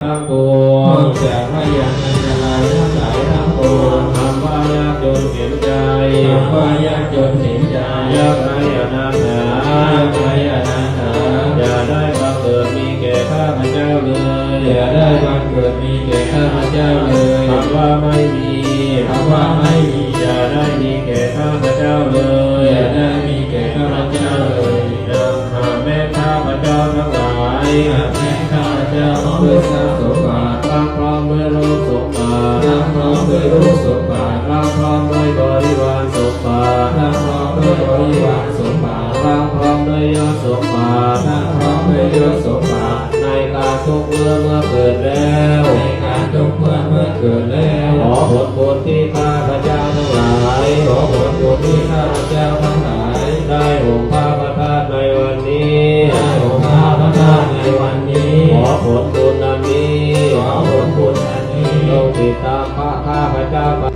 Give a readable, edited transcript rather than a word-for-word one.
ทั้งปวงจากพยานอันตรายทั้งหลายทั้งปวงทำว่ายากจนเห็นใจทำว่ายากจนเห็นใจยากไรอนาถายากไรอนาถาอย่าได้บังเกิดมีแก่ข้าพเจ้าเลยอย่าได้บังเกิดมีแก่ข้าพเจ้าเลยคำว่าไม่มีคำว่าไม่มีอย่าได้มีแก่ข้าพเจ้าเลยอย่าได้มีแก่ข้าพเจ้าเลยหากแม้ข้าพเจ้าทั้งหลายหากแม้ข้าพเจ้าด้วยทรัพย์สมบัติร่างพร้อมด้วยรูปสมบัติร่างพร้อมด้วยรูปสมบัติร่างพร้อมด้วยบริวารสมบัติร่างพร้อมด้วยบริวารสมบัติร่างพร้อมด้วยยศสมบัติร่างพร้อมด้วยยศสมบัติในการทุกเมื่อเกิดแล้วในการทุกเมื่อเกิดแล้วขอผลบุญที่ข้าพเจ้าทั้งหลายขอผลบุญที่ข้าพเจ้าทั้งหลายได้องค์พระประธานในวันนี้ได้องค์พระประธานในวันนี้ขอผลบุญอันนี้ขอผลบุญอันนี้จงติดตามข้าพเจ้า